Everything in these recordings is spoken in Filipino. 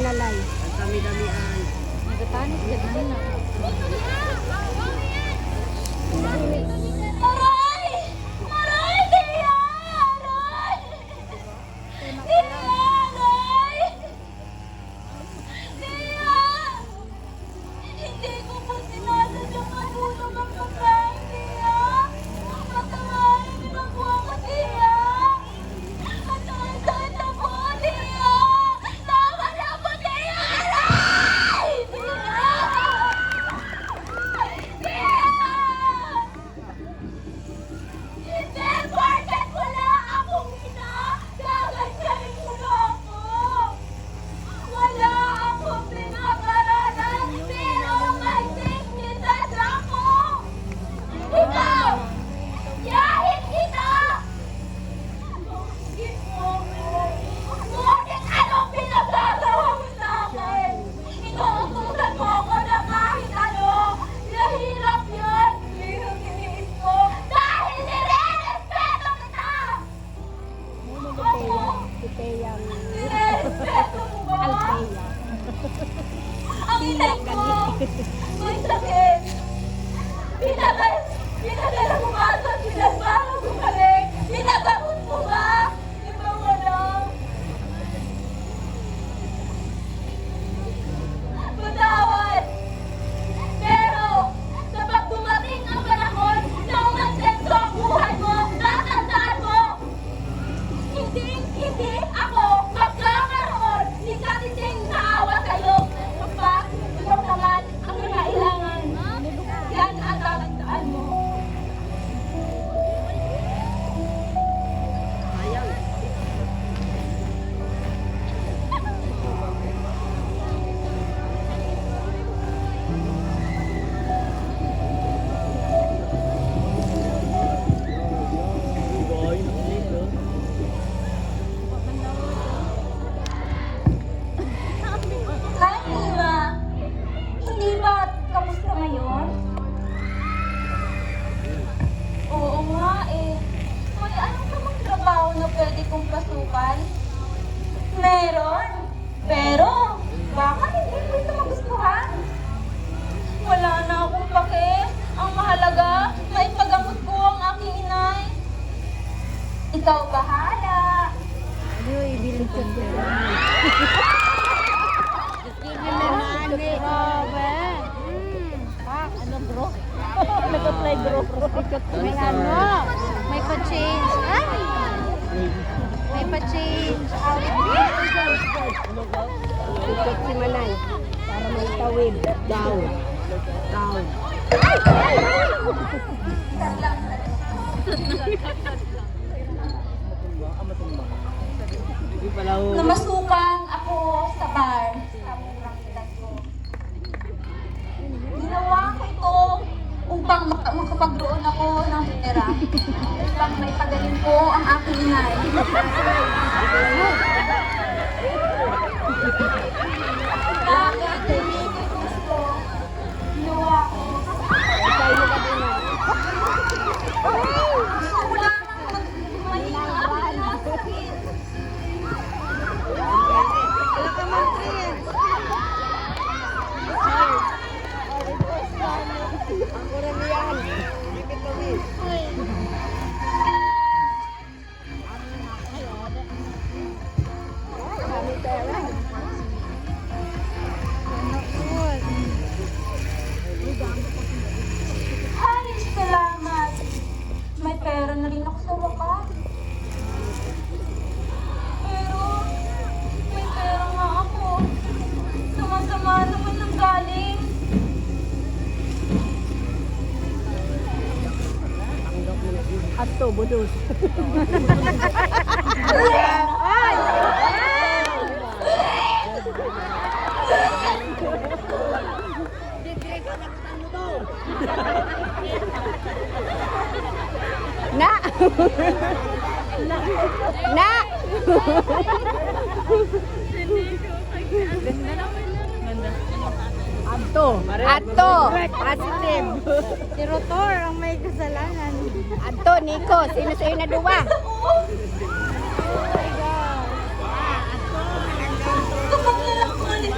lalay. Ang dami-damian. Nagatanis ka na na. Aray! Aray! Kaya! Aray! Kaya! Aray! Kaya! Hindi ko po sinasadyang mahulog ang pagkain, Kaya! Matawarin niyo na po ako, Kaya! At sakit na po, Kaya! Tama na po, Kaya! Aray! Kaya! Hindi! Porket wala akong ina! Gaganyanin mo na ako! Wala akong pinag-aralan! Pero may dignidad ako! Ikaw! Yahin kita! Bakit mo ako? Ngunit anong pinagagawa mo sa akin? Inuutusan mo ako na kahit ano! Nahirap yan! Hirap-hinis ko! Dahil nire-respeto kita! Ako! Si Teyang Nire-respeto mo ba? Althea. Ang inay ko! May sakit! Pinadala mo ba sa silas para bumalik? Pinagamot mo ba? Di ba wala? Patawad! Pero, kapag dumating ang panahon na umasenso ang buhay mo, tatandaan mo! Hindi ako magkakaroon ni Katiting na awa sa'yo. Kapag ikaw naman ang kailangan, yan ang tatandaan mo. Sayang. Hi, Mima. Hindi ba kamusta ngayon? Oo nga eh. May anong namang trabaho na pwede kong pasukan? Meron. Pero, baka hindi ko ito magustuhan. Wala na akong pake. Ang mahalaga, maipagamot ko ang aking inay. Ikaw bahala. Ano yung ibili ko sila? Grabe. Pak, ano bro? Nag-apply bro. May ano? May pa-change. Ay! May pa-change outfit. Ikot si Manay. Para may tawid. Down. Down. Hindi pala ho. Namasukan ako sa bar sa murang edad ko. Ginawa ko ito upang makapagroon ako ng pera. Upang maipagaling ko ang aking inay. Bakit hindi ko gusto? Ginawa ko. Gusto ko lamang magmaling ang aking nasakit. Ako rin yan. Give it to me. Kami pera. Ay, salamat. May pera na rin ako sa wakas. Pero, may pera nga ako. Sama-sama naman ang galing. Ato, budos. Na! Na! Ato. Ato! Positive. Si Rotor ang may kasalanan. Ato, Nico. Sino sa'yo na duwa? Kapag nalaman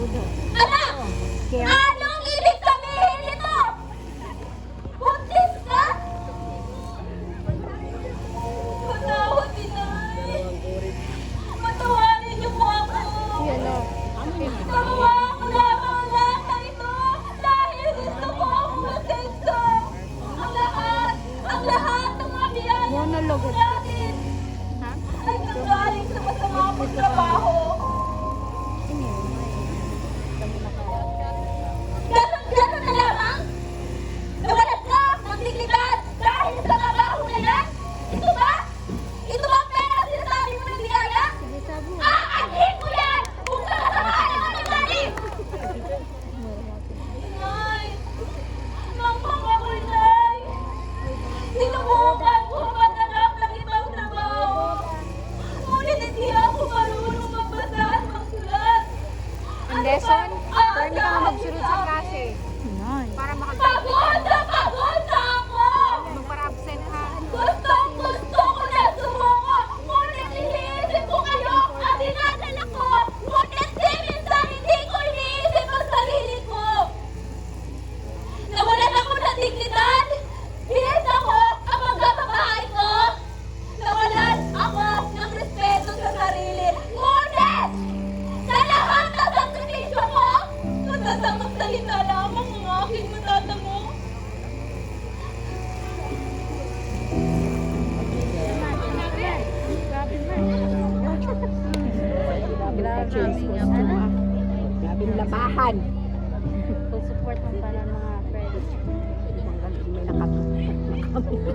Anak! Anong ibig sabihin nito? Buntis ka? Patawad, inay. Patawarin niyo po ako. Nagawa ko lamang ang lahat na ito dahil gusto ko akong masenso. Ang lahat ng mga biyaya Monologue. natin ay nanggaling sa masama kong trabaho. Ganon na lamang? Nawalan ka ng dignidad dahil sa trabaho na yan? Ito ba? Ito ba ang pera na sinasabi mo ng biyaya? Aanhin mo yan! Kung nakasamahan mo ni Mari! Inay! Mangmang ako, inay! Sinubukan ko maghanap ng ibang trabaho. Ngunit hindi ako marunong magbasa at magsulat. Anderson, Ano hindi ka magsurot sa klase. Para Pagod na ako! magpara-absent ka. Gusto ko na sumuko! Ngunit iniisip ko kayo at dinadala ko! Ngunit minsan hindi ko iniisip ang sarili ko! Nawalan ako ng dignidad! Bilis ako ang magkababahay ko! Nawalan ako ng respeto sa sarili! Ngunit! Sa lahat ng sakripisyo ko, masasamang salita lamang ang aking matatamo. Grabe labahan. Full support mo para mga friends. May nakatulog.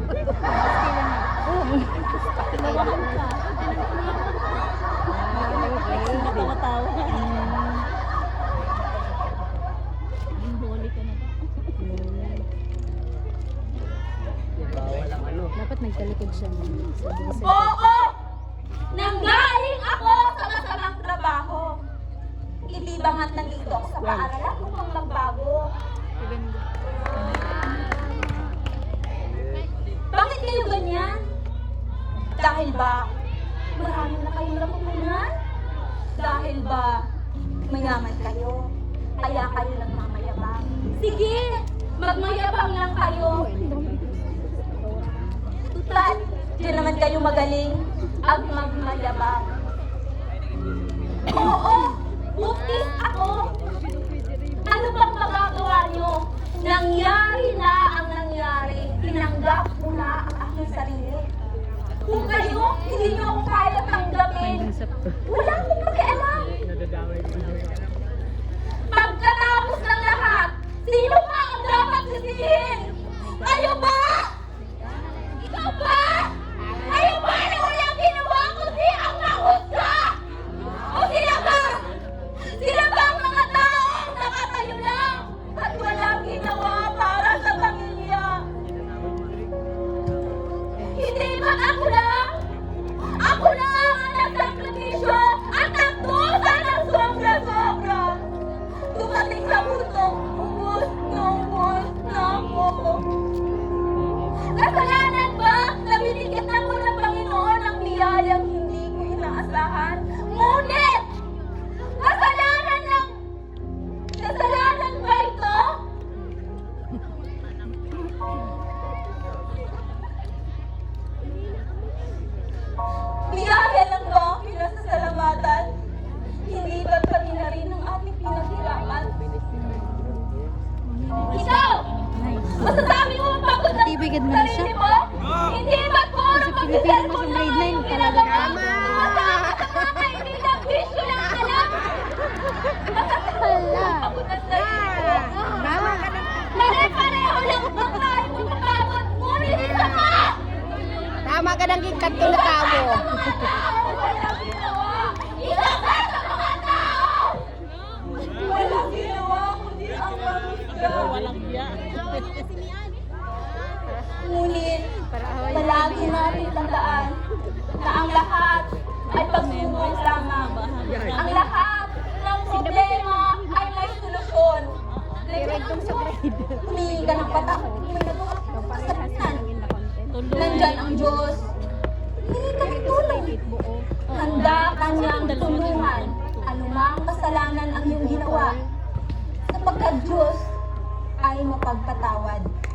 Dapat nagtalikod siya. Oo! Nanggaling ako sa masamang trabaho. Hindi ba nga't nandito ako sa paaralan upang magbago? Bakit kayo ganyan? Dahil ba marami na kayong napupunan? Dahil ba mayaman kayo? Kaya kayo nagmamayabang? Sige! Magmayabang lang kayo! Tutal, di naman kayo magaling ang magmayabang. Oo! Buntis ako! Ano bang magagawa nyo? Nangyari na ang nangyari. Tinanggap ko na ang aking sarili. Kung kayo, hindi nyo ako kaya tanggapin. Wala akong pakialam. Pagkatapos ng lahat, sino pa ang dapat sisihin? Kayo ba? Ikaw ba? Kayo ba na walang ginawa kundi ang mahusga? O sila ba? Sila ba ang mga taong nakatayo lang at walang ginawa para sa pamilya? Hindi ba ako lang? Ako lang ang nagsakripisyo at nagdusa ng sobra-sobra. Dumating sa puntong ubus na ako. Kasalanan ba na binigyan ako ng Panginoon ng biyayang hindi ko inaasahan? Ngunit! Kasalanan ba ito? Biyaya lang ba ang pinasasalamatan? Hindi ba kami na rin ang ating pinaghirapan? Ikaw! Masasabi mo ang pagod na Tibigid mo na siya. sarili mo? Hindi ba puro pag-cellphone lang ang iyong ginagawa? Masama sa mga kaibigan, bisyo lang ka lang! Hala. Pagod na sarili mo. Bawa ka na. Pare-pareho lang ang tayo mong napagod, ngunit isa pa! Tama ka ng kanto na tao. Walang ginawa! Isa pa sa mga tao! Walang ginawa kundi ang mamusga. Ngunit, palagi natin tandaan na ang lahat ay pagsubok lamang. Ang lahat ng problema ay may solusyon. Humingi ka ng patawad. May nagawa ka sa kasalanan. Nandyan ang Diyos. kapwa. Sapagkat Diyos ay mapagpatawad.